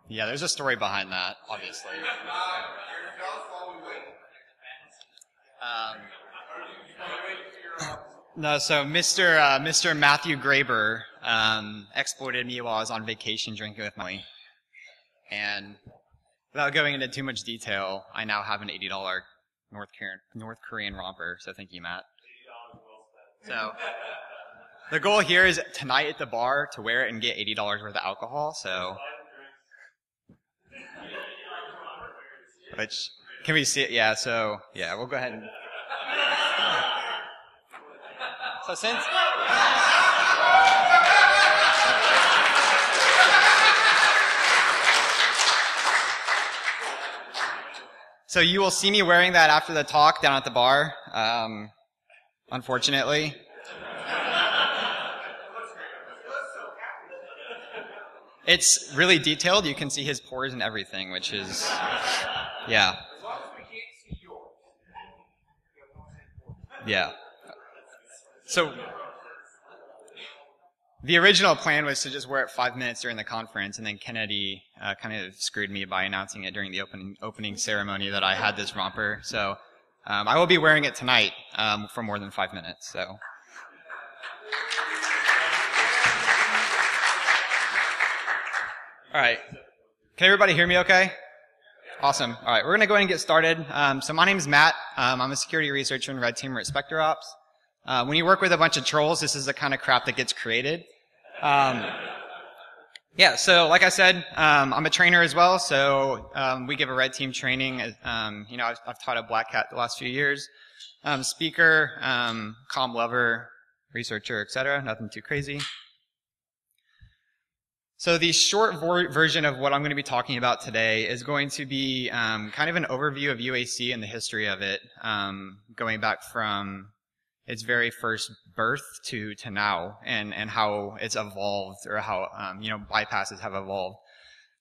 Yeah, there's a story behind that, obviously. No, so Mr. Matthew Graber exploited me while I was on vacation drinking with my family. And without going into too much detail, I now have an $80 North Korean romper, so thank you, Matt. So the goal here is tonight at the bar to wear it and get $80 worth of alcohol, so... Which, can we see it? Yeah, so, yeah, we'll go ahead and... So since... So you will see me wearing that after the talk down at the bar, unfortunately. It's really detailed. You can see his pores and everything, which is, yeah. Yeah. So the original plan was to just wear it 5 minutes during the conference, and then Kennedy kind of screwed me by announcing it during the opening ceremony that I had this romper. So I will be wearing it tonight for more than 5 minutes. So. All right. Can everybody hear me okay? Awesome. All right, we're going to go ahead and get started. So my name is Matt. I'm a security researcher in Red Team at SpecterOps. When you work with a bunch of trolls, this is the kind of crap that gets created. Yeah, so like I said, I'm a trainer as well, so we give a Red Team training. You know, I've taught at Black Hat the last few years. Speaker, comm lover, researcher, etc. Nothing too crazy. So the short version of what I'm going to be talking about today is going to be kind of an overview of UAC and the history of it, going back from its very first birth to now, and how it's evolved, or how you know, bypasses have evolved.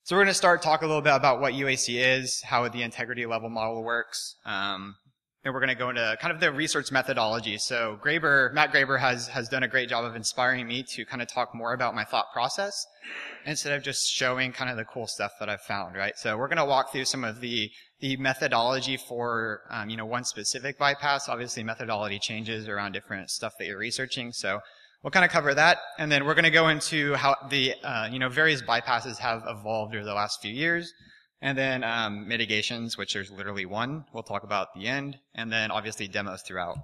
So we're going to start talking a little bit about what UAC is, how the integrity level model works. Then we're going to go into kind of the research methodology. So Matt Graber has done a great job of inspiring me to kind of talk more about my thought process instead of just showing kind of the cool stuff that I've found, right? So we're going to walk through some of the methodology for, you know, one specific bypass. Obviously methodology changes around different stuff that you're researching. So we'll kind of cover that. And then we're going to go into how the, you know, various bypasses have evolved over the last few years. And then mitigations, which there's literally one, we'll talk about at the end, and then obviously demos throughout.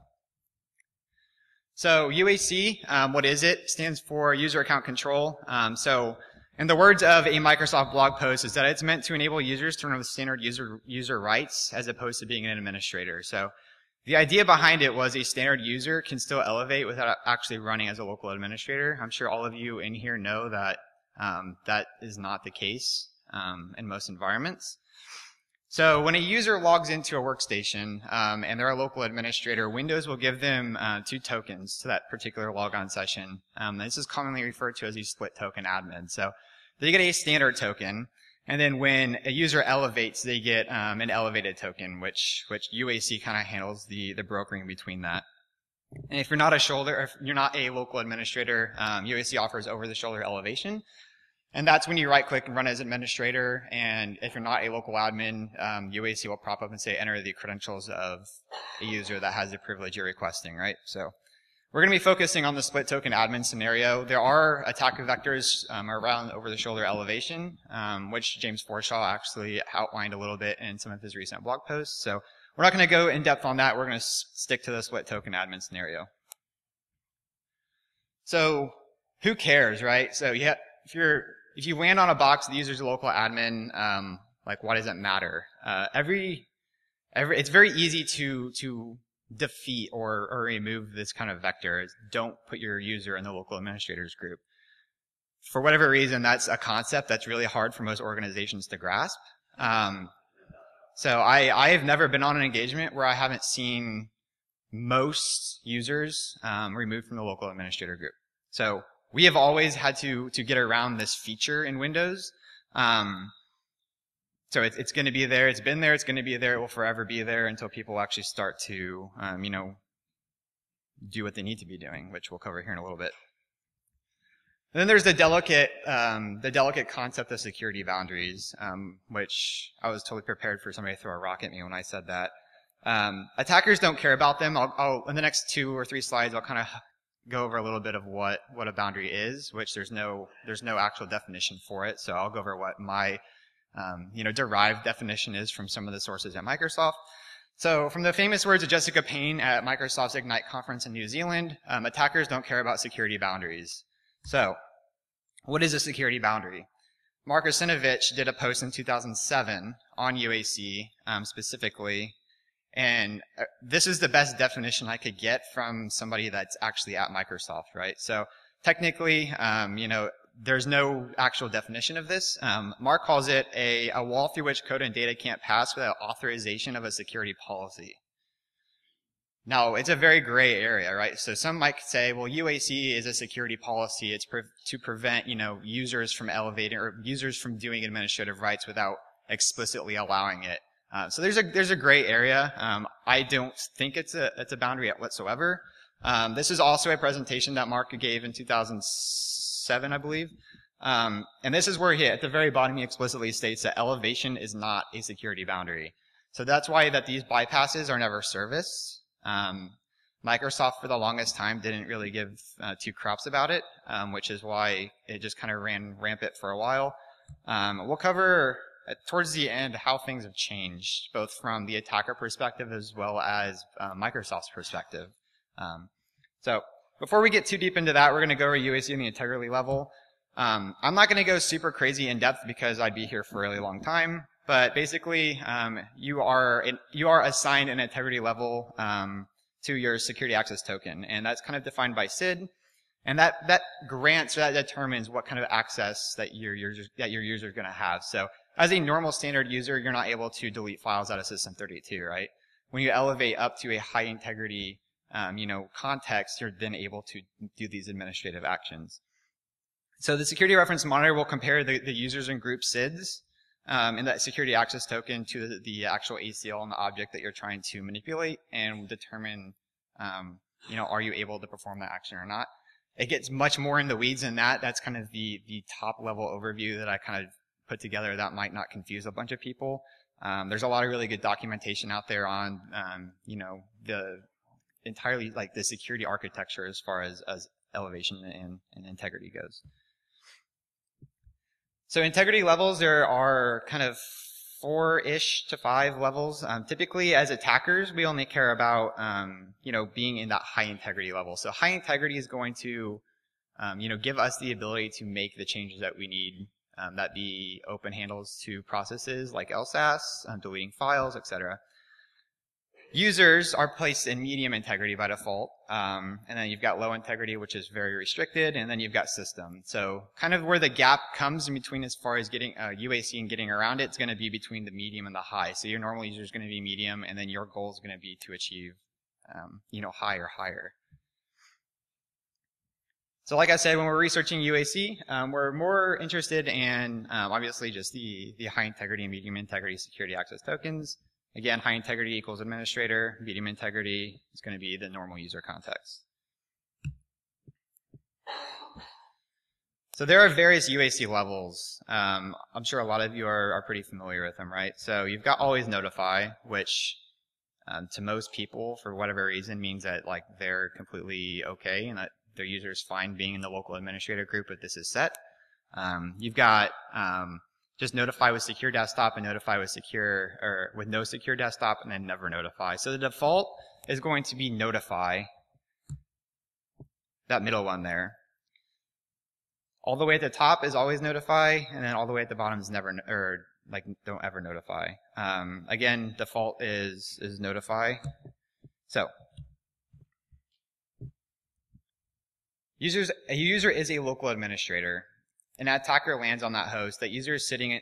So UAC, what is it? Stands for User Account Control. So in the words of a Microsoft blog post, is that it's meant to enable users to run with standard user rights as opposed to being an administrator. So the idea behind it was a standard user can still elevate without actually running as a local administrator. I'm sure all of you in here know that that is not the case in most environments. So when a user logs into a workstation and they're a local administrator, Windows will give them 2 tokens to that particular logon session. This is commonly referred to as a split token admin. So they get a standard token, and then when a user elevates, they get an elevated token, which UAC kind of handles the brokering between that. And if you're not a local administrator, UAC offers over-the-shoulder elevation. And that's when you right-click and run as administrator, and if you're not a local admin, UAC will prop up and say, enter the credentials of a user that has the privilege you're requesting, right? So we're going to be focusing on the split token admin scenario. There are attack vectors around over-the-shoulder elevation, which James Forshaw actually outlined a little bit in some of his recent blog posts. So we're not going to go in depth on that. We're going to stick to the split token admin scenario. So who cares, right? So yeah, if you land on a box, the user's a local admin, like, why does it matter? It's very easy to defeat or remove this kind of vector. Don't put your user in the local administrators group. For whatever reason, that's a concept that's really hard for most organizations to grasp. So I have never been on an engagement where I haven't seen most users removed from the local administrator group. So we have always had to get around this feature in Windows. So it's going to be there. It's been there. It's going to be there. It will forever be there until people actually start to, you know, do what they need to be doing, which we'll cover here in a little bit. And then there's the delicate concept of security boundaries, which I was totally prepared for somebody to throw a rock at me when I said that. Attackers don't care about them. I'll in the next 2 or 3 slides, I'll kind of go over a little bit of what a boundary is, which there's no actual definition for it. So I'll go over what my derived definition is from some of the sources at Microsoft. So from the famous words of Jessica Payne at Microsoft's Ignite conference in New Zealand, attackers don't care about security boundaries. So what is a security boundary? Mark Russinovich did a post in 2007 on UAC specifically, and this is the best definition I could get from somebody that's actually at Microsoft, right? So technically, there's no actual definition of this. Mark calls it a wall through which code and data can't pass without authorization of a security policy. Now, it's a very gray area, right? So some might say, well, UAC is a security policy. It's to prevent, users from elevating or users from doing administrative rights without explicitly allowing it. So there's a gray area. I don't think it's a boundary whatsoever. This is also a presentation that Mark gave in 2007, I believe. And this is where at the very bottom he explicitly states that elevation is not a security boundary. So that's why that these bypasses are never serviced. Microsoft for the longest time didn't really give 2 craps about it, which is why it just kind of ran rampant for a while. We'll cover towards the end how things have changed, both from the attacker perspective as well as Microsoft's perspective. So before we get too deep into that, we're going to go over UAC on the integrity level. I'm not going to go super crazy in depth because I'd be here for a really long time. But basically, you are assigned an integrity level to your security access token, and that's kind of defined by SID, and that determines what kind of access that your user is going to have. So, as a normal standard user, you're not able to delete files out of System32, right? When you elevate up to a high integrity, context, you're then able to do these administrative actions. So, the security reference monitor will compare the users and group SIDs. In that security access token to the actual ACL and the object that you're trying to manipulate and determine, are you able to perform that action or not. It gets much more in the weeds than that. That's kind of the top level overview that I kind of put together that might not confuse a bunch of people. There's a lot of really good documentation out there on, the entirely like the security architecture as far as elevation and integrity goes. So integrity levels, there are kind of 4-ish to 5 levels. Typically, as attackers, we only care about, being in that high integrity level. So high integrity is going to, give us the ability to make the changes that we need, that be open handles to processes like LSAS, deleting files, etc. Users are placed in medium integrity by default, and then you've got low integrity, which is very restricted, and then you've got system. So kind of where the gap comes in between as far as getting UAC and getting around it's going to be between the medium and the high. So your normal user is going to be medium, and then your goal is going to be to achieve, high or higher. So like I said, when we're researching UAC, we're more interested in, obviously, just the high integrity and medium integrity security access tokens. Again, high integrity equals administrator. Medium integrity is going to be the normal user context. So there are various UAC levels. I'm sure a lot of you are pretty familiar with them, right? So you've got AlwaysNotify, which to most people, for whatever reason, means that like they're completely okay and that their user is fine being in the local administrator group if this is set. You've got just notify with secure desktop and notify with secure, or with no secure desktop and then never notify. So the default is going to be notify, that middle one there. All the way at the top is always notify, and then all the way at the bottom is never, or like don't ever notify. Again, default is notify. So a user is a local administrator. An attacker lands on that host. That user is sitting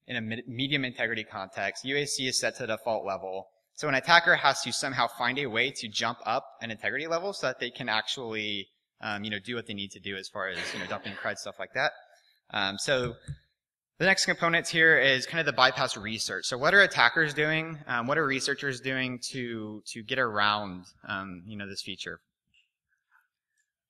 in a medium integrity context. UAC is set to the default level. So an attacker has to somehow find a way to jump up an integrity level so that they can actually, do what they need to do as far as, dumping crud, stuff like that. So the next component here is kind of the bypass research. So what are attackers doing? What are researchers doing to get around, this feature?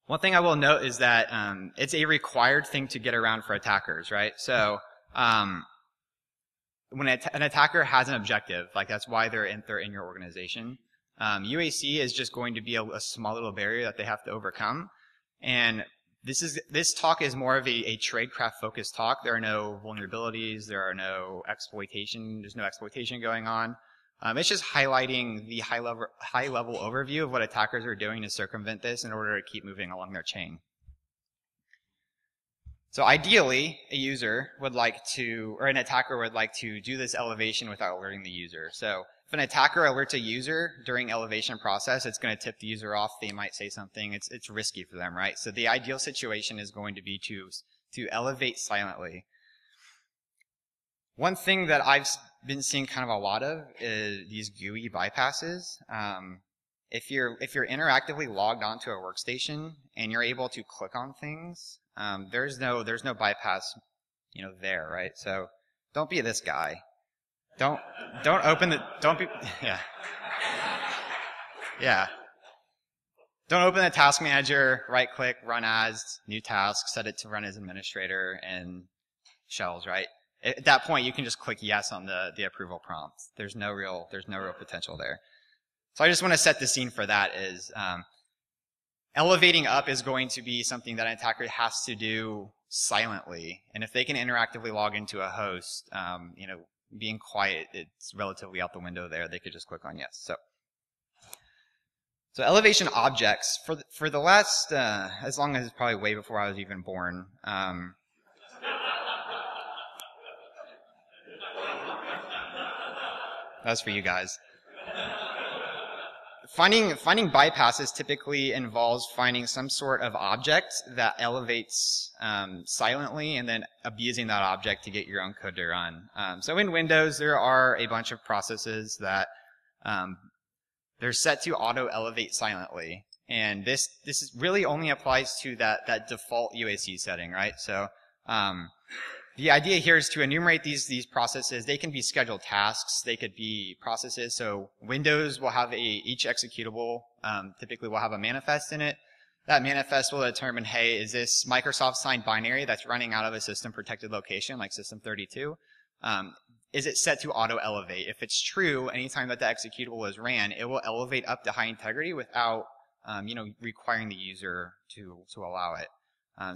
One thing I will note is that it's a required thing to get around for attackers, right? So when an attacker has an objective, like that's why they're in your organization, UAC is just going to be a small little barrier that they have to overcome. And this talk is more of a tradecraft focused talk. There are no vulnerabilities, there are no exploitation, there's no exploitation going on. It's just highlighting the high level overview of what attackers are doing to circumvent this in order to keep moving along their chain. So ideally, a user would like to, or an attacker would like to do this elevation without alerting the user. So if an attacker alerts a user during elevation process, it's going to tip the user off. They might say something. It's risky for them, right? So the ideal situation is going to be to elevate silently. One thing that I've been seeing kind of a lot of is these GUI bypasses. If you're interactively logged onto a workstation and you're able to click on things, there's no bypass, there, right? So don't be this guy. Don't open the, yeah. Don't open the task manager, right click, run as, new task, set it to run as administrator, and shells, right? At that point, you can just click yes on the approval prompt. There's no real potential there. So I just want to set the scene for that is, elevating up is going to be something that an attacker has to do silently. And if they can interactively log into a host, being quiet, it's relatively out the window there. They could just click on yes. So elevation objects, for the last, as long as probably way before I was even born, that's for you guys. Finding bypasses typically involves finding some sort of object that elevates silently and then abusing that object to get your own code to run. So in Windows, there are a bunch of processes that they're set to auto-elevate silently. And this really only applies to that default UAC setting, right? So the idea here is to enumerate these processes. They can be scheduled tasks. They could be processes. So Windows will have each executable typically will have a manifest in it. That manifest will determine, hey, is this Microsoft signed binary that's running out of a system protected location like system32? Is it set to auto elevate? If it's true, anytime that the executable is ran, it will elevate up to high integrity without requiring the user to allow it.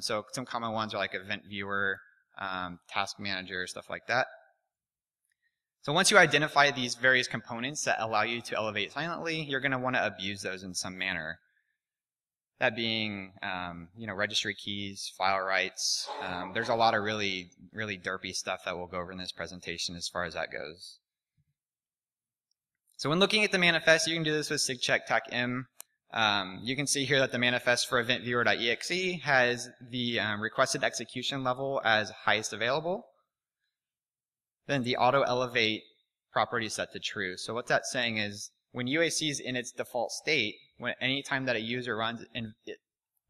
So some common ones are like event viewer, task manager, stuff like that. So once you identify these various components that allow you to elevate silently, you're going to want to abuse those in some manner. That being, registry keys, file rights. There's a lot of really, really derpy stuff that we'll go over in this presentation as far as that goes. So when looking at the manifest, you can do this with sigcheck tac-im. You can see here that the manifest for eventviewer.exe has the requested execution level as highest available. Then the auto elevate property is set to true. So what that's saying is when UAC is in its default state, any time that a user runs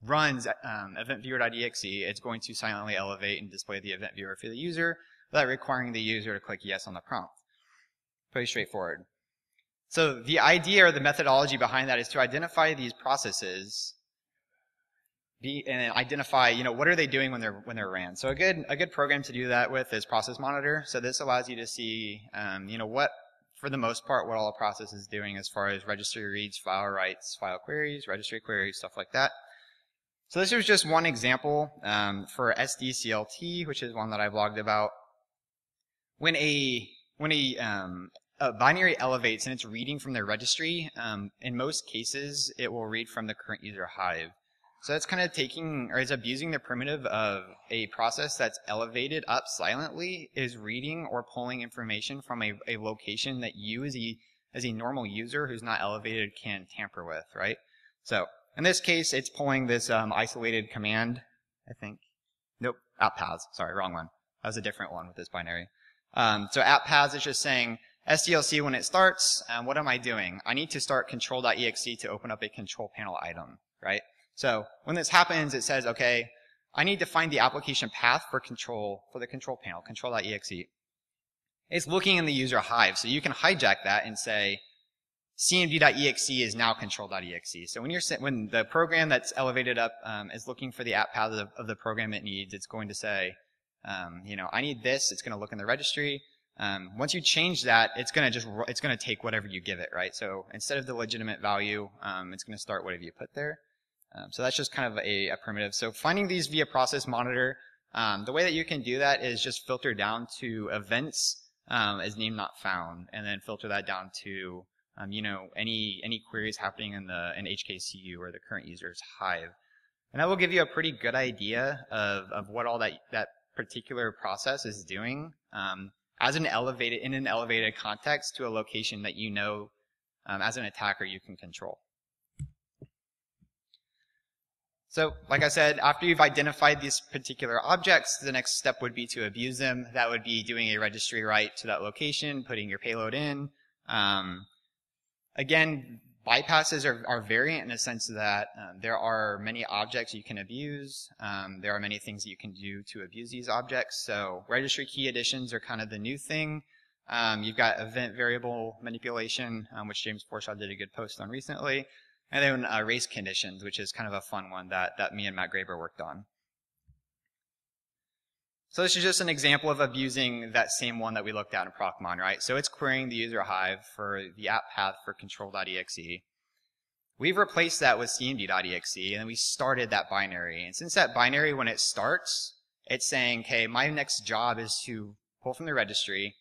eventviewer.exe, it's going to silently elevate and display the event viewer for the user without requiring the user to click yes on the prompt. Pretty straightforward. So the idea or the methodology behind that is to identify these processes and identify, what are they doing when they're ran. So a good program to do that with is Process Monitor. So this allows you to see, for the most part, what all the process is doing as far as registry reads, file writes, file queries, registry queries, stuff like that. So this is just one example for SDCLT, which is one that I blogged about. When a binary elevates and it's reading from the registry, in most cases, it will read from the current user hive. So it's kind of it's abusing the primitive of a process that's elevated up silently, is reading or pulling information from a location that you as a normal user who's not elevated can tamper with, right? So in this case, it's pulling this isolated command, I think. Nope, app paths. Sorry, wrong one. That was a different one with this binary. So app paths is just saying, SDLC when it starts, what am I doing? I need to start control.exe to open up a control panel item, right? So when this happens, it says, okay, I need to find the application path for the control panel, control.exe. It's looking in the user hive, so you can hijack that and say, cmd.exe is now control.exe. So when the program that's elevated up is looking for the app path of the program it needs, it's going to say, I need this. It's going to look in the registry. Once you change that, it's going to take whatever you give it, right? So instead of the legitimate value, it's going to start whatever you put there. So that's just kind of a primitive. So finding these via process monitor, the way that you can do that is just filter down to events as name not found, and then filter that down to any queries happening in HKCU or the current user's Hive, and that will give you a pretty good idea of what all that particular process is doing as in an elevated context to a location that as an attacker you can control. So, like I said, after you've identified these particular objects, the next step would be to abuse them. That would be doing a registry write to that location, putting your payload in. Again, bypasses are variant in the sense that there are many objects you can abuse. There are many things that you can do to abuse these objects. So registry key additions are kind of the new thing. You've got event variable manipulation, which James Forshaw did a good post on recently. And then race conditions, which is kind of a fun one that me and Matt Graber worked on. So this is just an example of abusing that same one that we looked at in Procmon, right? So it's querying the user Hive for the app path for control.exe. We've replaced that with cmd.exe, and then we started that binary. And since that binary, when it starts, it's saying, okay, my next job is to pull from the registry.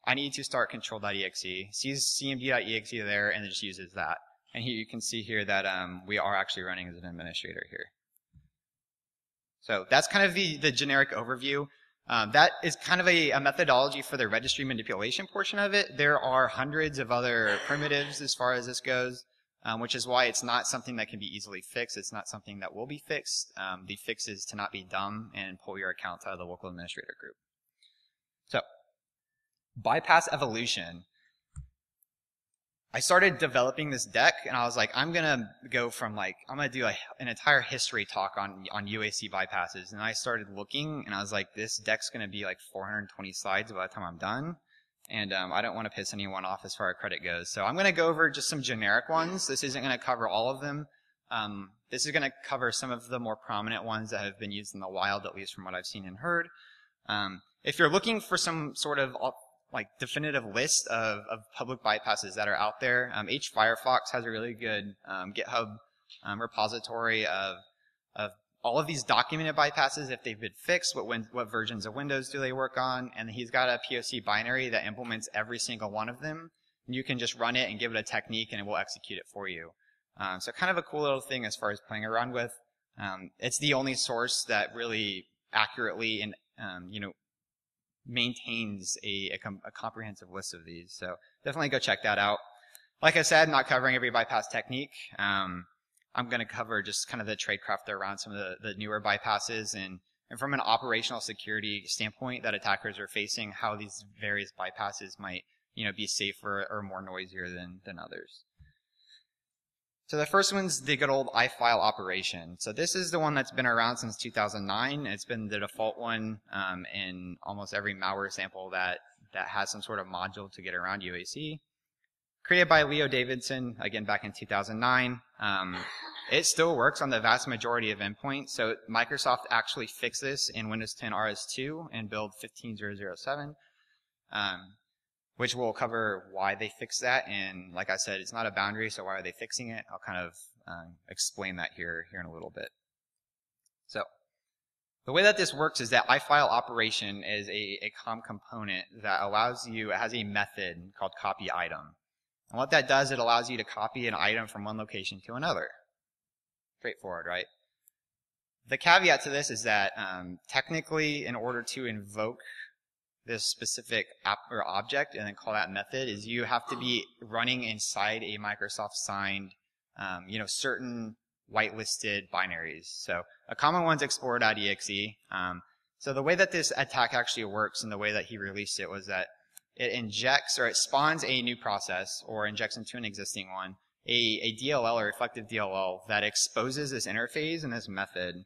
I need to start control.exe, sees cmd.exe there, and then just uses that. And here you can see here that we are actually running as an administrator here. So that's kind of the generic overview. That is kind of a methodology for the registry manipulation portion of it. There are hundreds of other primitives as far as this goes, which is why it's not something that can be easily fixed. It's not something that will be fixed. The fix is to not be dumb and pull your accounts out of the local administrator group. So, bypass evolution. I started developing this deck, and I was like, I'm going to do an entire history talk on UAC bypasses. And I started looking, and I was like, this deck's going to be like 420 slides by the time I'm done. And I don't want to piss anyone off as far as credit goes. So I'm going to go over just some generic ones. This isn't going to cover all of them. This is going to cover some of the more prominent ones that have been used in the wild, at least from what I've seen and heard. If you're looking for some sort of definitive list of public bypasses that are out there, Firefox has a really good GitHub repository of all of these documented bypasses, if they've been fixed, what versions of Windows do they work on, and he's got a POC binary that implements every single one of them. And you can just run it and give it a technique, and it will execute it for you. So kind of a cool little thing as far as playing around with. It's the only source that really accurately and maintains a comprehensive list of these. So definitely go check that out. Like I said, not covering every bypass technique. I'm going to cover just kind of the tradecraft around some of the newer bypasses and from an operational security standpoint that attackers are facing, how these various bypasses might be safer or more noisier than others. So the first one's the good old IFile Operation. So this is the one that's been around since 2009. It's been the default one in almost every malware sample that has some sort of module to get around UAC. Created by Leo Davidson, again back in 2009. It still works on the vast majority of endpoints. So Microsoft actually fixed this in Windows 10 RS2 and build 15007. Which will cover why they fixed that, and like I said, it's not a boundary, so why are they fixing it? I'll kind of explain that here in a little bit. So, the way that this works is that IFile Operation is a COM component that allows you, it has a method called copy item. And what that does, it allows you to copy an item from one location to another. Straightforward, right? The caveat to this is that technically, in order to invoke this specific app or object and then call that method, is you have to be running inside a Microsoft signed, certain whitelisted binaries. So a common one's explorer.exe. So the way that this attack actually works and the way that he released it was that it injects or it spawns a new process or injects into an existing one, a DLL or reflective DLL that exposes this interface and this method.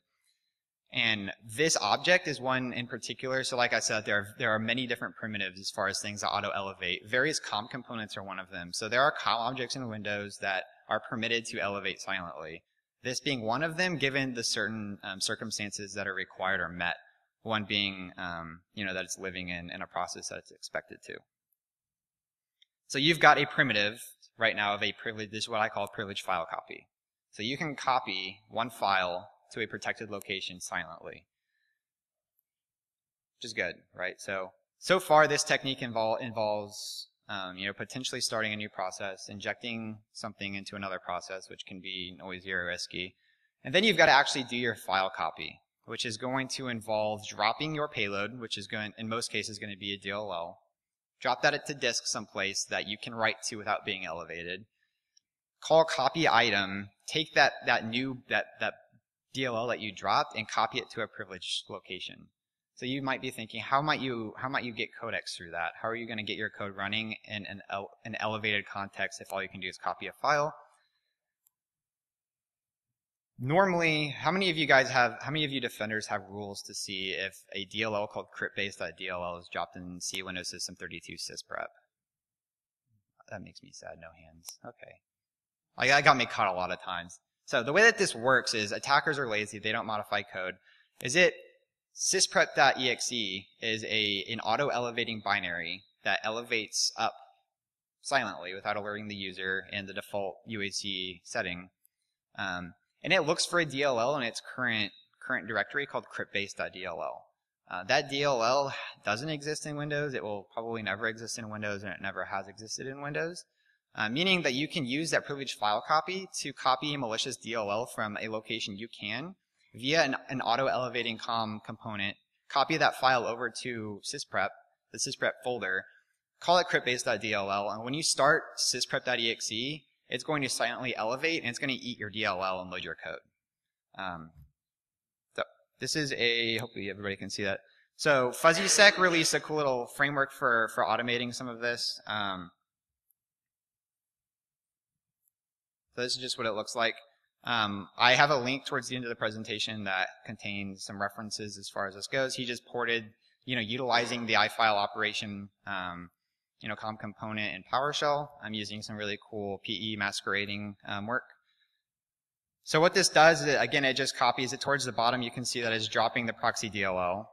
And this object is one in particular. So like I said, there are many different primitives as far as things that auto-elevate. Various COM components are one of them. So there are COM objects in Windows that are permitted to elevate silently. This being one of them, given the certain circumstances that are required or met. One being, that it's living in a process that it's expected to. So you've got a primitive right now of a privilege. This is what I call privileged file copy. So you can copy one file to a protected location silently, which is good, right? So far this technique involves, potentially starting a new process, injecting something into another process, which can be noisy or risky. And then you've got to actually do your file copy, which is going to involve dropping your payload, which is going, in most cases, going to be a DLL. Drop that to disk someplace that you can write to without being elevated. Call copy item, take that DLL that you dropped and copy it to a privileged location. So you might be thinking, how might you get codecs through that? How are you going to get your code running in an elevated context if all you can do is copy a file? Normally, how many of you defenders have rules to see if a DLL called cryptbase.dll is dropped in C Windows System 32 sysprep? That makes me sad, no hands. Okay. That got me caught a lot of times. So the way that this works is attackers are lazy, they don't modify code. Sysprep.exe is an auto-elevating binary that elevates up silently without alerting the user in the default UAC setting. And it looks for a DLL in its current directory called cryptbase.dll. That DLL doesn't exist in Windows. It will probably never exist in Windows, and it never has existed in Windows. Meaning that you can use that privileged file copy to copy a malicious DLL from a location you can via an auto-elevating COM component, copy that file over to sysprep, the sysprep folder, call it cryptbase.dll, and when you start sysprep.exe, it's going to silently elevate, and it's going to eat your DLL and load your code. So this is hopefully everybody can see that. So FuzzySec released a cool little framework for automating some of this. So this is just what it looks like. I have a link towards the end of the presentation that contains some references as far as this goes. He just ported, utilizing the IFile Operation, COM component in PowerShell. I'm using some really cool PE masquerading work. So what this does is, again, it just copies it towards the bottom. You can see that it's dropping the proxy DLL.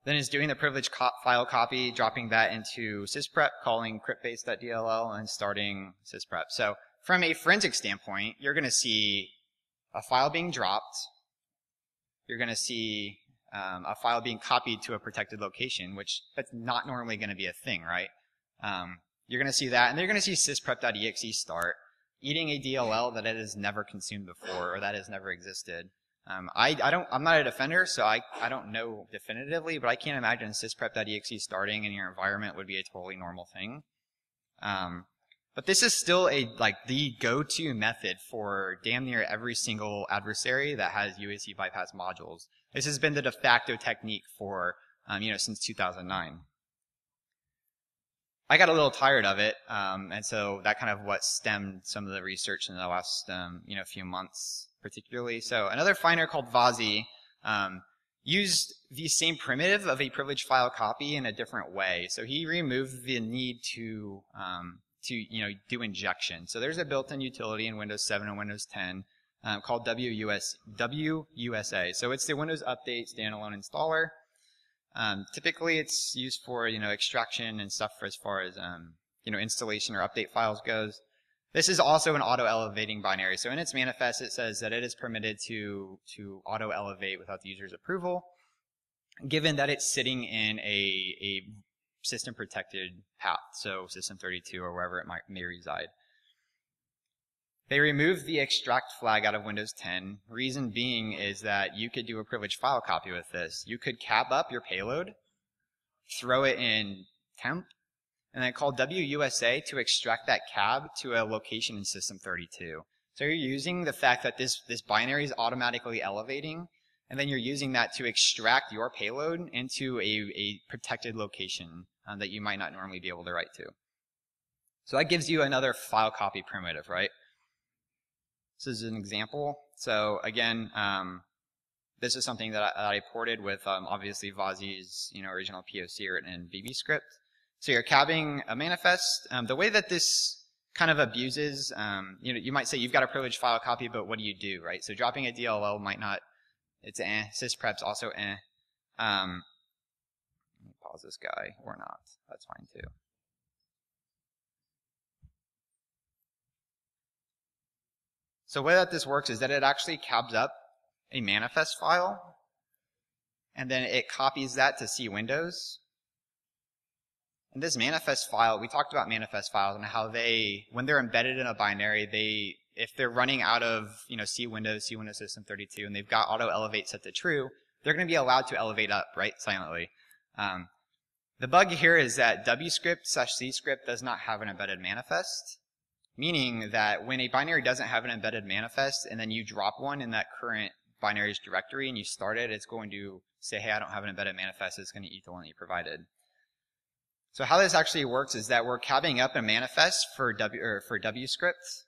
Then it's doing the privileged file copy, dropping that into sysprep, calling cryptbase.dll, and starting sysprep. So from a forensic standpoint, you're going to see a file being dropped. You're going to see a file being copied to a protected location, which that's not normally going to be a thing, right? You're going to see that, and then you're going to see sysprep.exe start, eating a DLL that it has never consumed before or that has never existed. I'm not a defender, so I don't know definitively, but I can't imagine sysprep.exe starting in your environment would be a totally normal thing. But this is still the go-to method for damn near every single adversary that has UAC bypass modules. This has been the de facto technique for, since 2009. I got a little tired of it, and so that kind of what stemmed some of the research in the last, few months, particularly. So another finder called Vazi used the same primitive of a privileged file copy in a different way. So he removed the need to do injection. So there's a built-in utility in Windows 7 and Windows 10 called WUSA. So it's the Windows Update standalone installer. Typically it's used for, extraction and stuff for as far as, installation or update files goes. This is also an auto-elevating binary. So in its manifest, it says that it is permitted to auto-elevate without the user's approval, given that it's sitting in a system-protected path, so System 32 or wherever it may reside. They removed the extract flag out of Windows 10. Reason being is that you could do a privileged file copy with this. You could cap up your payload, throw it in temp, and then call WUSA to extract that cab to a location in System 32. So you're using the fact that this binary is automatically elevating, and then you're using that to extract your payload into a protected location that you might not normally be able to write to. So that gives you another file copy primitive, right? This is an example. So again, this is something that I ported with obviously Vozi's original POC written in VB script. So you're cabbing a manifest. The way that this kind of abuses, you might say you've got a privileged file copy, but what do you do, right? So dropping a DLL might not. It's sysprep's also Let me pause this guy or not. That's fine too. So the way that this works is that it actually cabs up a manifest file, and then it copies that to C Windows. And this manifest file, we talked about manifest files and how when they're embedded in a binary, if they're running out of C Windows System 32, and they've got auto elevate set to true, they're going to be allowed to elevate up, right, silently. The bug here is that wscript/C script does not have an embedded manifest. Meaning that when a binary doesn't have an embedded manifest and then you drop one in that current binary's directory and you start it, it's going to say, hey, I don't have an embedded manifest. It's going to eat the one that you provided. So how this actually works is that we're cabbing up a manifest for wscript.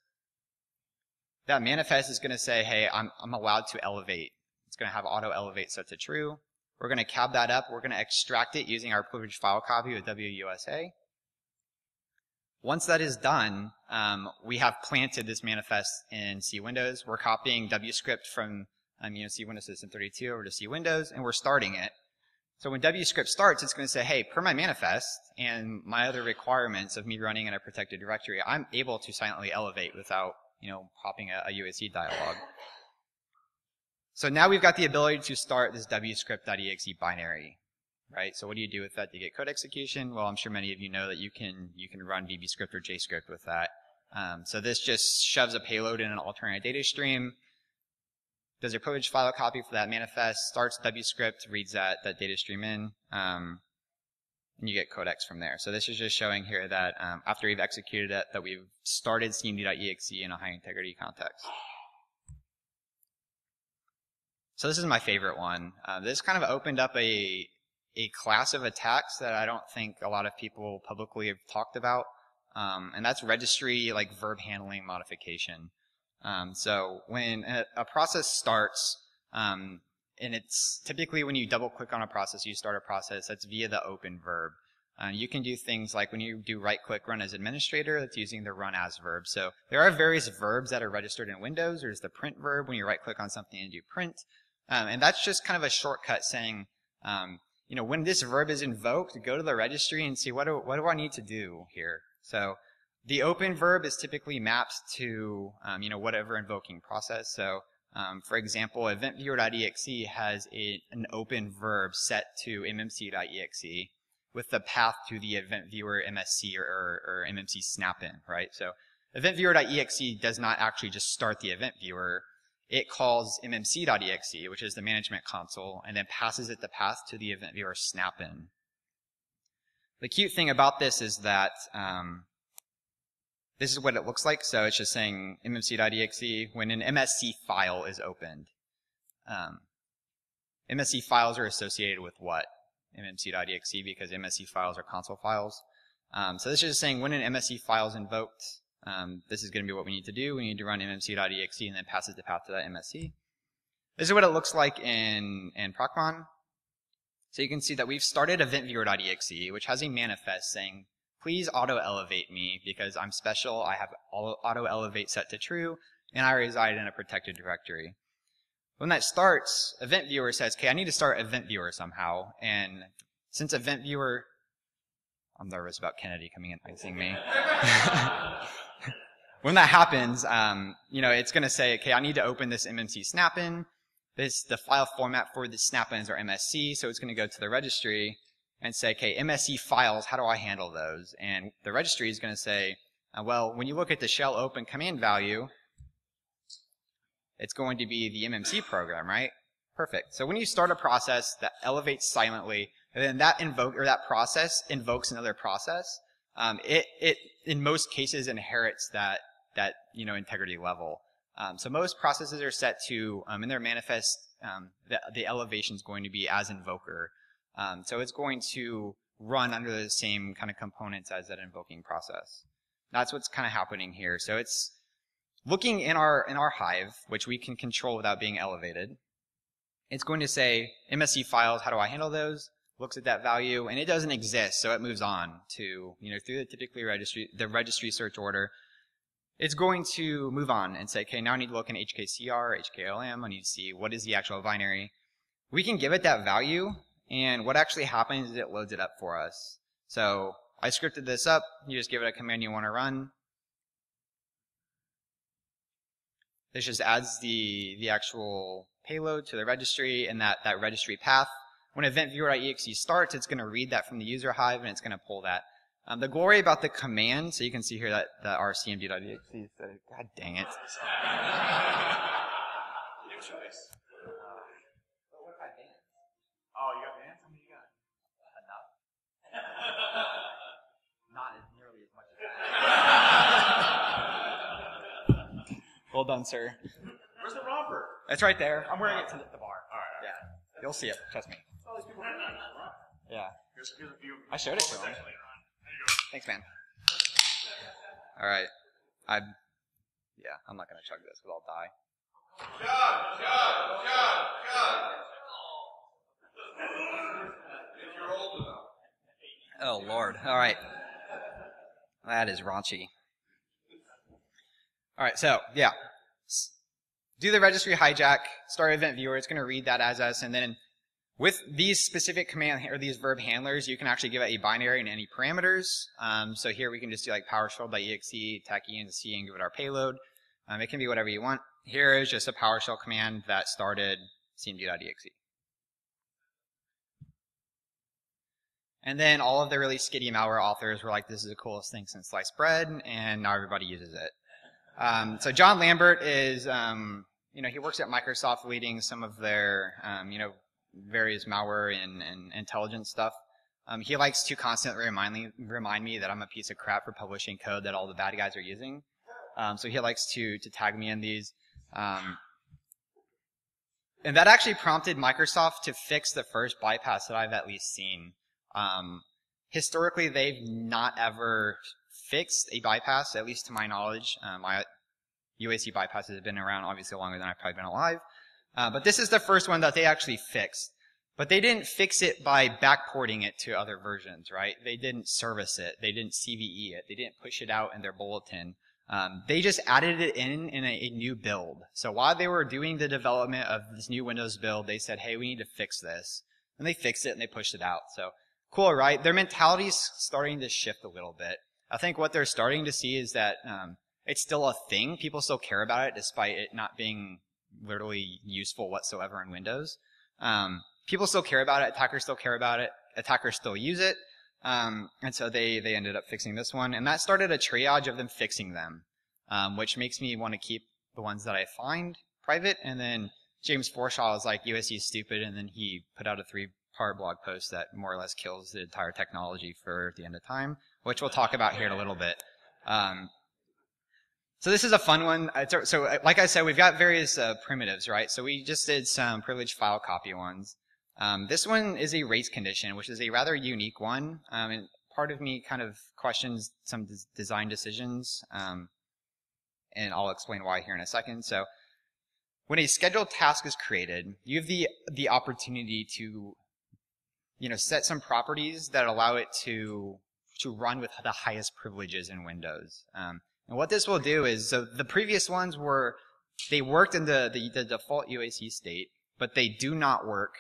That manifest is going to say, hey, I'm allowed to elevate. It's going to have auto elevate set to true. We're going to cab that up. We're going to extract it using our privileged file copy with WUSA. Once that is done, we have planted this manifest in C Windows. We're copying wscript from C Windows System 32 over to C Windows, and we're starting it. So when wscript starts, it's going to say, hey, per my manifest and my other requirements of me running in a protected directory, I'm able to silently elevate without popping a UAC dialog. So now we've got the ability to start this wscript.exe binary. Right, so what do you do with that to get code execution? Well, I'm sure many of you know that you can run VB script or JScript with that. So this just shoves a payload in an alternate data stream, does a privileged file copy for that manifest, starts wscript, reads that data stream in, and you get codex from there. So this is just showing here that after we've executed it, that we've started cmd.exe in a high integrity context. So this is my favorite one. This kind of opened up a class of attacks that I don't think a lot of people publicly have talked about, and that's registry verb handling modification. So when a process starts, and it's typically when you double click on a process, you start a process that's via the open verb. You can do things like when you do right click run as administrator, that's using the run as verb. So there are various verbs that are registered in Windows. There's the print verb when you right click on something and do print, and that's just kind of a shortcut saying, when this verb is invoked, go to the registry and see what do I need to do here. So the open verb is typically mapped to whatever invoking process. So for example, eventviewer.exe has an open verb set to mmc.exe with the path to the eventviewer MSC or MMC snap-in, right? So eventviewer.exe does not actually just start the event viewer. It calls mmc.exe, which is the management console, and then passes it the path to the event viewer snap-in. The cute thing about this is that this is what it looks like. So it's just saying mmc.exe when an MSC file is opened. MSC files are associated with what? mmc.exe, because MSC files are console files. So this is just saying when an MSC file is invoked, this is going to be what we need to do. We need to run mmc.exe and then pass it the path to that MSC. This is what it looks like in Procmon. So you can see that we've started eventviewer.exe, which has a manifest saying, please auto-elevate me because I'm special, I have auto-elevate set to true, and I reside in a protected directory. When that starts, event viewer says, okay, I need to start event viewer somehow, and since event viewer, I'm nervous about Kennedy coming in and seeing me. When that happens, it's going to say, okay, I need to open this MMC snap-in. The file format for the snap-ins are MSC, so it's going to go to the registry and say, okay, MSC files, how do I handle those? And the registry is going to say, well, when you look at the shell open command value, it's going to be the MMC program, right? Perfect. So when you start a process that elevates silently, and then that process invokes another process, it in most cases inherits that integrity level. So most processes are set to in their manifest the elevation is going to be as invoker. So it's going to run under the same kind of components as that invoking process. That's what's kind of happening here. So it's looking in our hive, which we can control without being elevated. it's going to say MSC files, how do I handle those? Looks at that value, and it doesn't exist, so it moves on to, through the typically the registry search order. It's going to move on and say, okay, now I need to look in HKCR, HKLM, I need to see what is the actual binary. We can give it that value, and what actually happens is it loads it up for us. So I scripted this up, you just give it a command you want to run. This just adds the actual payload to the registry and that registry path. When eventviewer.exe starts, it's going to read that from the user hive, and it's going to pull that. The glory about the command, so you can see here that the rcmd.exe said, God dang it. New choice. But what if I dance? Oh, you got bands? How many you got? Enough. Not as nearly as much as that. Well done, sir. Where's the romper? It's right there. I'm wearing it to the bar. All right. Yeah. You'll see it. Trust me. All these people are Yeah. Here's a view. I showed it to him. There you go. Thanks, man. All right. I'm not going to chug this because I'll die. If you're old enough. Oh, Lord. All right. That is raunchy. All right, so, yeah. Do the registry hijack, start event viewer. It's going to read that as us, and then with these specific command or these verb handlers, you can actually give it a binary and any parameters. So here we can just do like PowerShell.exe, tack E and C, and give it our payload. It can be whatever you want. Here is just a PowerShell command that started cmd.exe. And then all of the really skitty malware authors were like, this is the coolest thing since sliced bread, and now everybody uses it. So John Lambert is, he works at Microsoft leading some of their, various malware and intelligence stuff. He likes to constantly remind me that I'm a piece of crap for publishing code that all the bad guys are using. So he likes to tag me in these. And that actually prompted Microsoft to fix the first bypass that I've at least seen. Historically, they've not ever fixed a bypass, at least to my knowledge. My UAC bypasses have been around obviously longer than I've probably been alive. But this is the first one that they actually fixed. But they didn't fix it by backporting it to other versions, right? They didn't service it. They didn't CVE it. They didn't push it out in their bulletin. They just added it in a new build. So while they were doing the development of this new Windows build, they said, hey, we need to fix this. And they fixed it and they pushed it out. So cool, right? Their mentality's starting to shift a little bit. I think what they're starting to see is that it's still a thing. People still care about it despite it not being literally useful whatsoever in Windows. People still care about it. Attackers still care about it. Attackers still use it. And so they ended up fixing this one. And that started a triage of them fixing them, which makes me want to keep the ones that I find private. And then James Forshaw was like, USC is stupid. And then he put out a 3-part blog post that more or less kills the entire technology for the end of time, which we'll talk about here in a little bit. So this is a fun one. So like I said, we've got various primitives, right? So we just did some privileged file copy ones. This one is a race condition, which is a rather unique one. And part of me kind of questions some design decisions, and I'll explain why here in a second. So when a scheduled task is created, you have the opportunity to, set some properties that allow it to run with the highest privileges in Windows. And what this will do is, so the previous ones they worked in the default UAC state, but they do not work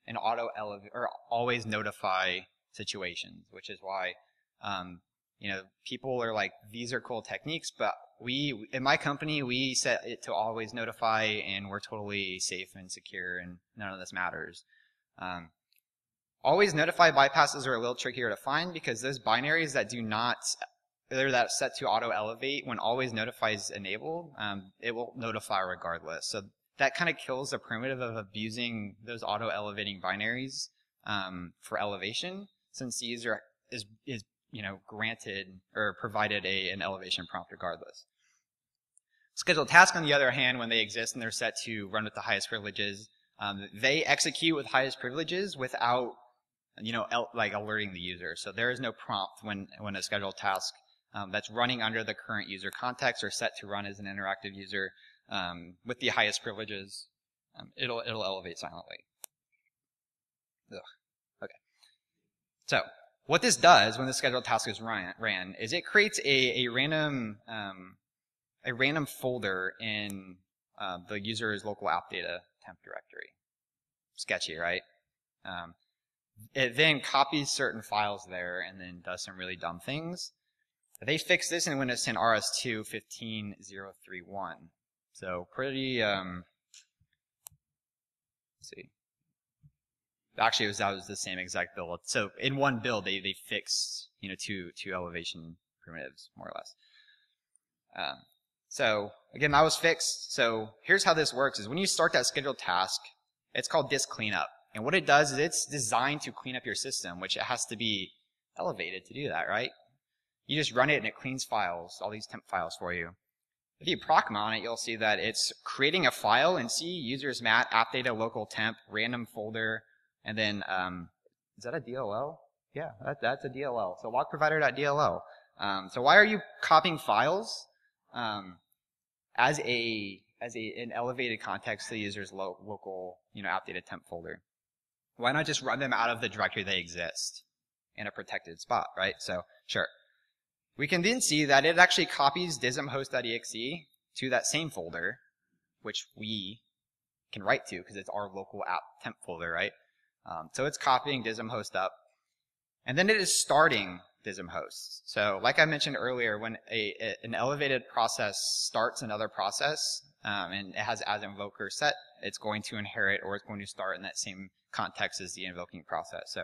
in always notify situations, which is why, people are like, these are cool techniques, but in my company, we set it to always notify and we're totally safe and secure and none of this matters. Always notify bypasses are a little trickier to find because those binaries that do not, that set to auto elevate, when always notify is enabled, it will notify regardless. So that kind of kills the primitive of abusing those auto elevating binaries for elevation, since the user is granted or provided an elevation prompt regardless. Scheduled tasks, on the other hand, when they exist and they're set to run with the highest privileges, they execute with highest privileges without alerting the user. So there is no prompt when a scheduled task that's running under the current user context or set to run as an interactive user with the highest privileges It'll elevate silently. Ugh. Okay. So what this does when the scheduled task is ran is it creates a random folder in the user's local app data temp directory. Sketchy, right? It then copies certain files there and then does some really dumb things. They fixed this in Windows 10 RS2 15.031. So pretty, let's see. Actually, that was the same exact build. So in one build, they fixed, two elevation primitives, more or less. So again, that was fixed. So here's how this works is when you start that scheduled task, it's called disk cleanup. And what it does is it's designed to clean up your system, which it has to be elevated to do that, right? You just run it and it cleans files, all these temp files for you. If you proc mount it, you'll see that it's creating a file in C, users mat, app data, local temp, random folder, and then, is that a DLL? Yeah, that's a DLL. So logprovider.dll. So why are you copying files as an elevated context to the user's local, app data temp folder? Why not just run them out of the directory they exist in a protected spot, right? So, sure. We can then see that it actually copies dismhost.exe to that same folder, which we can write to because it's our local app temp folder, right? So it's copying dismhost up. And then it is starting dismhost. So like I mentioned earlier, when an elevated process starts another process, and it has as invoker set, it's going to inherit or it's going to start in that same context as the invoking process. So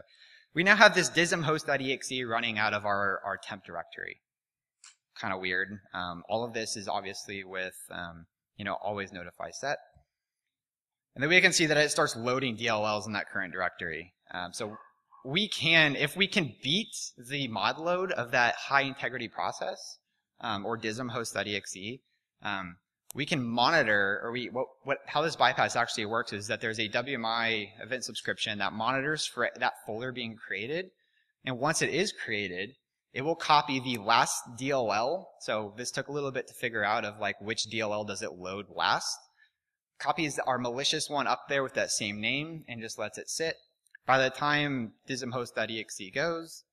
we now have this dismhost.exe running out of our temp directory. Kind of weird. All of this is obviously with, AlwaysNotify set. And then we can see that it starts loading DLLs in that current directory. So we can, if we can beat the mod load of that high integrity process, or dismhost.exe, we can monitor, or how this bypass actually works is that there's a WMI event subscription that monitors for that folder being created. And once it is created, it will copy the last DLL. So this took a little bit to figure out of which DLL does it load last. Copies our malicious one up there with that same name and just lets it sit. By the time dismhost.exe goes,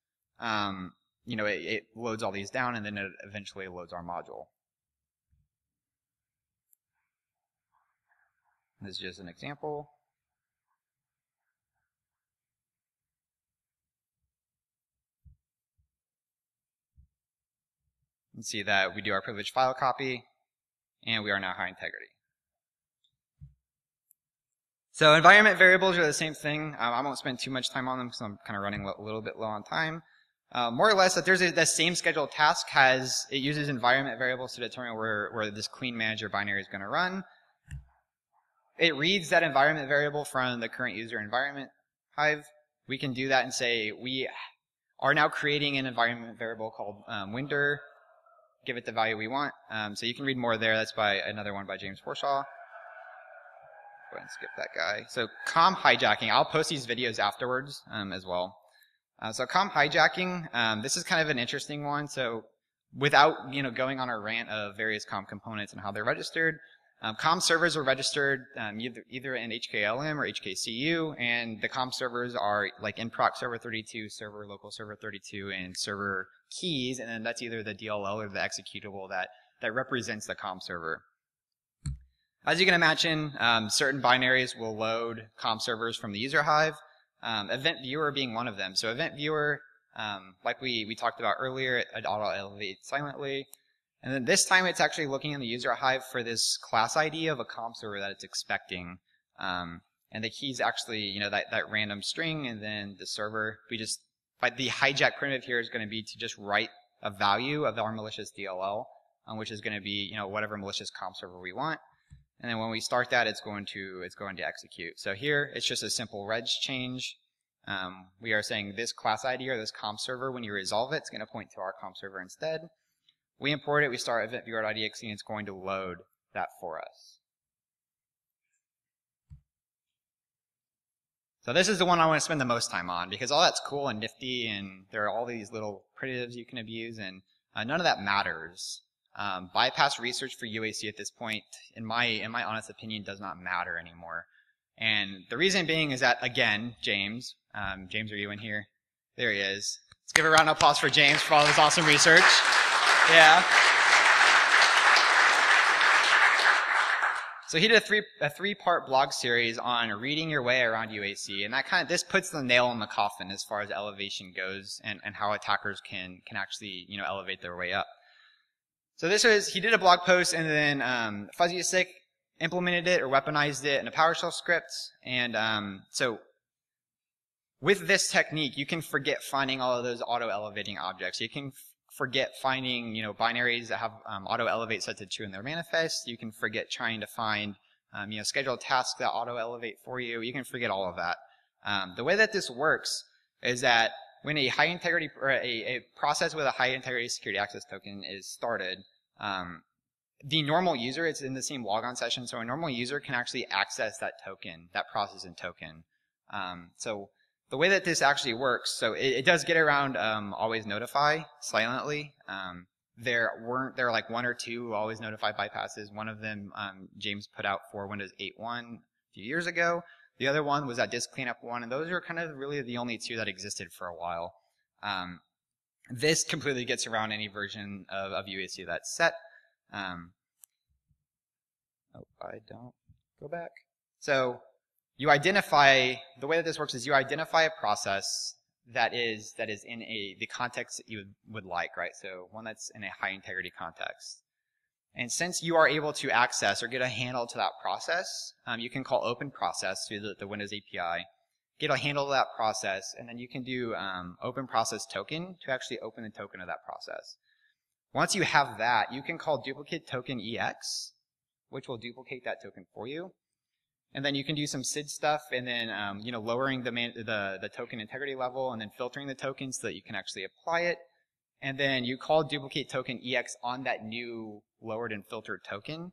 it loads all these down and then it eventually loads our module. This is just an example. You can see that we do our privileged file copy, and we are now high integrity. So environment variables are the same thing. I won't spend too much time on them because I'm kind of running a little bit low on time. More or less, that there's the same scheduled task it uses environment variables to determine where this clean manager binary is going to run. It reads that environment variable from the current user environment hive. We can do that and say we are now creating an environment variable called winder. Give it the value we want. So you can read more there. That's by another one by James Forshaw. Go ahead and skip that guy. So COM hijacking. I'll post these videos afterwards as well. So COM hijacking. This is kind of an interesting one. So without going on a rant of various COM components and how they're registered, COM servers are registered either in HKLM or HKCU, and the COM servers are like inproc server 32, server local server 32, and server keys, and then that's either the DLL or the executable that represents the COM server. As you can imagine, certain binaries will load COM servers from the user hive, event viewer being one of them. So event viewer, like we talked about earlier, it auto-elevates silently. And then this time it's actually looking in the user hive for this class ID of a COM server that it's expecting. And the key is actually, that random string and then the server. But the hijack primitive here is going to be to just write a value of our malicious DLL, which is going to be, whatever malicious COM server we want. And then when we start that, it's going to execute. So here, it's just a simple reg change. We are saying this class ID or this COM server, when you resolve it, it's going to point to our COM server instead. We import it, we start event viewer.exe, and it's going to load that for us. So this is the one I want to spend the most time on, because all that's cool and nifty, and there are all these little primitives you can abuse, and none of that matters Bypass research for UAC at this point, in my honest opinion, does not matter anymore. And the reason being is that, again, James, are you in here? There he is. Let's give a round of applause for James for all this awesome research. Yeah. So he did a three-part blog series on reading your way around UAC, and this puts the nail in the coffin as far as elevation goes, and how attackers can actually, elevate their way up. So he did a blog post, and then FuzzySick implemented it or weaponized it in a PowerShell script, and so with this technique, you can forget finding all of those auto-elevating objects. You can forget finding, binaries that have auto-elevate set to true in their manifest. You can forget trying to find, scheduled tasks that auto-elevate for you. You can forget all of that. The way that this works is that when a high integrity, or a process with a high integrity security access token is started, the normal user, it's in the same logon session, so a normal user can actually access that token, that process and token. So the way that this actually works, so it does get around AlwaysNotify silently. There are like one or two AlwaysNotify bypasses. One of them James put out for Windows 8.1 a few years ago. The other one was that disk cleanup one, and those are kind of really the only two that existed for a while. This completely gets around any version of UAC that's set. I don't go back. So you identify, the way that this works is you identify a process that is in the context that you would like, right? So one that's in a high integrity context. And since you are able to access or get a handle to that process, you can call open process through the Windows API, get a handle to that process, and then you can do open process token to actually open the token of that process. Once you have that, you can call duplicate token EX, which will duplicate that token for you. And then you can do some SID stuff, and then lowering the token integrity level, and then filtering the token so that you can actually apply it. And then you call duplicate token EX on that new lowered and filtered token.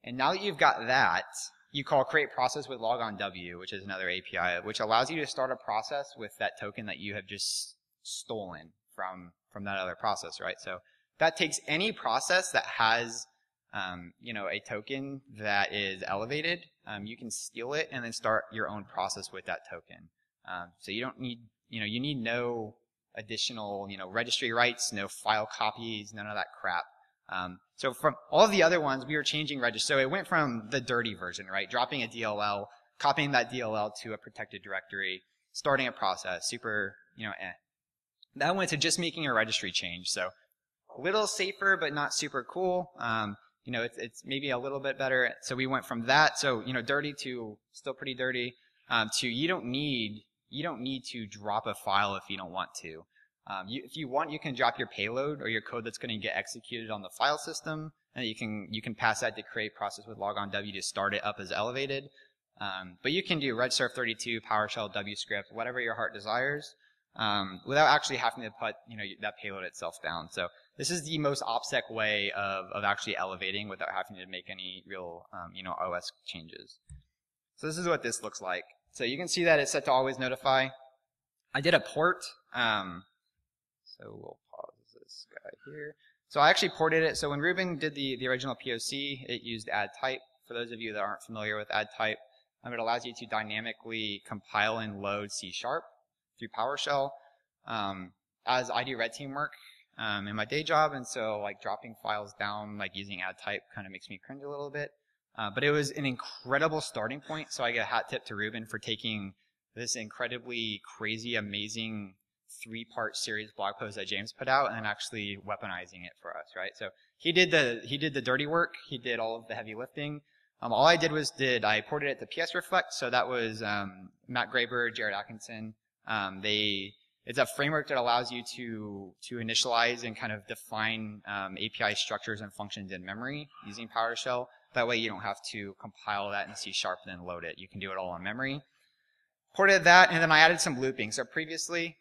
And now that you've got that, you call create process with logon W, which is another API, which allows you to start a process with that token that you have just stolen from that other process, right? So that takes any process that has a token that is elevated. You can steal it and then start your own process with that token. So you don't need, you need no additional, registry rights, no file copies, none of that crap. So from all of the other ones, we were changing registry. So it went from the dirty version, right? Dropping a DLL, copying that DLL to a protected directory, starting a process, super, That went to just making a registry change. So a little safer, but not super cool. It's maybe a little bit better. So we went from that, so, dirty to still pretty dirty, to you don't need to drop a file if you don't want to. If you want, you can drop your payload or your code that's going to get executed on the file system, and you can pass that to create process with logon W to start it up as elevated. But you can do regsurf32, PowerShell, W script, whatever your heart desires, without actually having to put that payload itself down. So this is the most OPSEC way of actually elevating without having to make any real OS changes. So this is what this looks like. So you can see that it's set to AlwaysNotify. I did a port. So we'll pause this guy here. So I actually ported it. So when Ruben did the original POC, it used add type. For those of you that aren't familiar with add type, it allows you to dynamically compile and load C# through PowerShell. As I do red team work in my day job, and so like dropping files down, like using add type, kind of makes me cringe a little bit. But it was an incredible starting point. So I get a hat tip to Ruben for taking this incredibly crazy, amazing 3-part series blog post that James put out and actually weaponizing it for us, right? So he did the dirty work. He did all of the heavy lifting. All I did was I ported it to PS Reflect. So that was Matt Graber, Jared Atkinson. It's a framework that allows you to initialize and kind of define API structures and functions in memory using PowerShell. That way you don't have to compile that in C# and then load it. You can do it all in memory. Ported that, and then I added some looping. So previously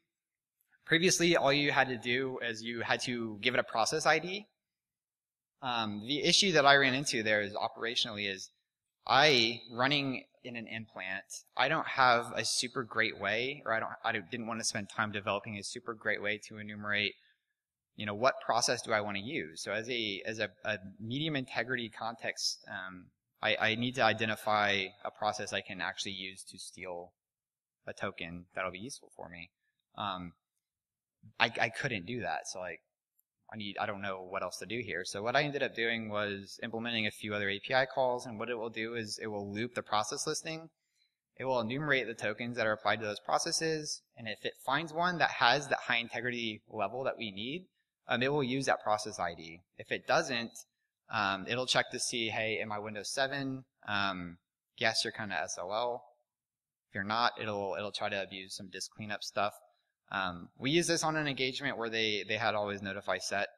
all you had to do is you had to give it a process ID. The issue that I ran into there is operationally is running in an implant, I don't have a super great way, or I didn't want to spend time developing a super great way to enumerate what process do I want to use? So as a medium integrity context, I need to identify a process I can actually use to steal a token that'll be useful for me. I couldn't do that, so like I don't know what else to do here. So what I ended up doing was implementing a few other API calls, and what it will do is it will loop the process listing. It will enumerate the tokens that are applied to those processes, and if it finds one that has that high integrity level that we need, it will use that process ID. If it doesn't, it'll check to see, hey, am I Windows 7? Yes, you're kind of SOL. If you're not, it'll try to abuse some disk cleanup stuff. We use this on an engagement where they had AlwaysNotify set.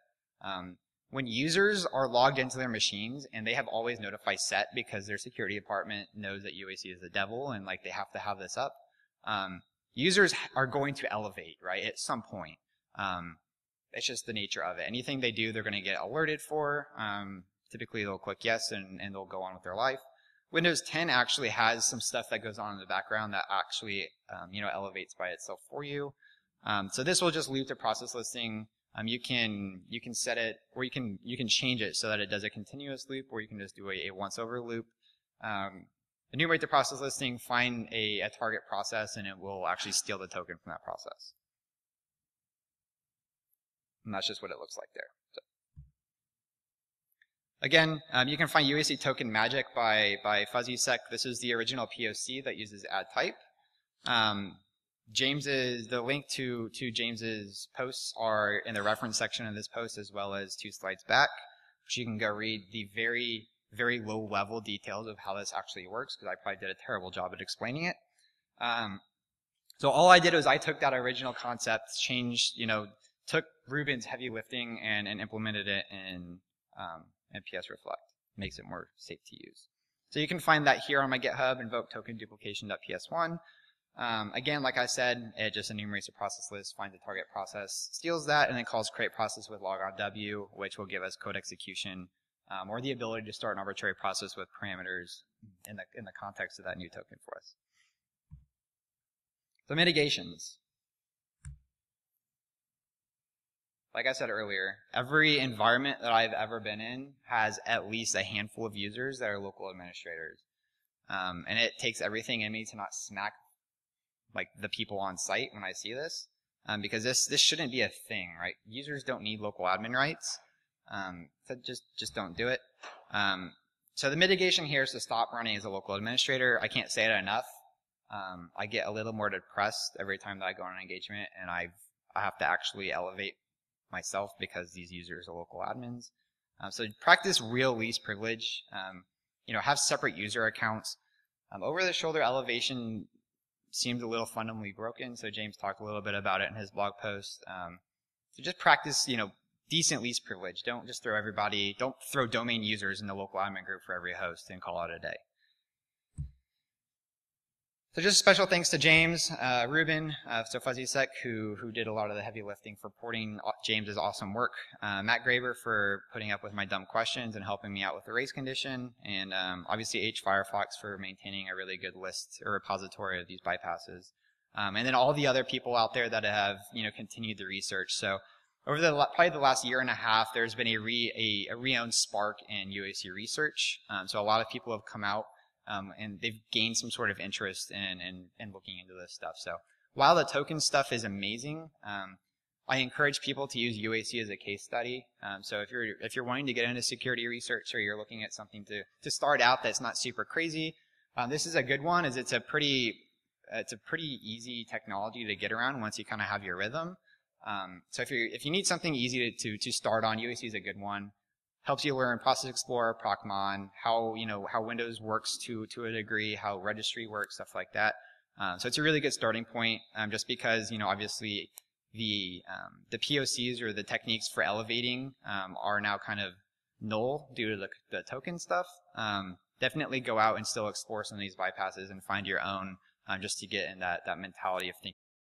When users are logged into their machines and they have AlwaysNotify set because their security department knows that UAC is the devil and like they have to have this up, users are going to elevate, right, at some point. It's just the nature of it. Anything they do, they're going to get alerted for. Typically, they'll click yes and they'll go on with their life. Windows 10 actually has some stuff that goes on in the background that actually, elevates by itself for you. So this will just loop the process listing. You can set it, or you can change it so that it does a continuous loop, or you can just do a once over loop. Enumerate the process listing, find a target process, and it will actually steal the token from that process. And that's just what it looks like there. So. Again, you can find UAC token magic by FuzzySec. This is the original POC that uses add type. The link to James's posts are in the reference section of this post, as well as 2 slides back, which you can go read the very, very low level details of how this actually works, because I probably did a terrible job at explaining it. So all I did was I took that original concept, took Ruben's heavy lifting and implemented it in PS Reflect. Makes it more safe to use. So you can find that here on my GitHub, invoke token duplication.ps1. Again, like I said, it just enumerates the process list, finds the target process, steals that, and then calls create process with logon w, which will give us code execution, or the ability to start an arbitrary process with parameters in the context of that new token for us. So mitigations. Like I said earlier, every environment that I've ever been in has at least a handful of users that are local administrators. And it takes everything in me to not smack like the people on site when I see this, because this shouldn't be a thing, right? Users don't need local admin rights, so just don't do it. So the mitigation here is to stop running as a local administrator. I can't say it enough. I get a little more depressed every time that I go on an engagement, and I have to actually elevate myself because these users are local admins. So practice real least privilege. Have separate user accounts. Over-the-shoulder elevation seems a little fundamentally broken, so James talked a little bit about it in his blog post. So just practice, decent least privilege. Don't just don't throw domain users in the local admin group for every host and call it a day. So just special thanks to James, Ruben, so FuzzySec, who did a lot of the heavy lifting for porting James's awesome work, Matt Graber for putting up with my dumb questions and helping me out with the race condition, and obviously Firefox for maintaining a really good list or repository of these bypasses, and then all the other people out there that have continued the research. So over probably the last year and a half, there's been a re-owned spark in UAC research. So a lot of people have come out. And they've gained some sort of interest in looking into this stuff. So while the token stuff is amazing, I encourage people to use UAC as a case study. So if you're wanting to get into security research, or you're looking at something to start out that's not super crazy, this is a good one. It's a pretty easy technology to get around once you kind of have your rhythm. So if you need something easy to start on, UAC is a good one. Helps you learn Process Explorer, Procmon, how Windows works to a degree, how registry works, stuff like that. So it's a really good starting point, just because, obviously the POCs or the techniques for elevating, are now kind of null due to the token stuff. Definitely go out and still explore some of these bypasses and find your own, just to get in that mentality of thinking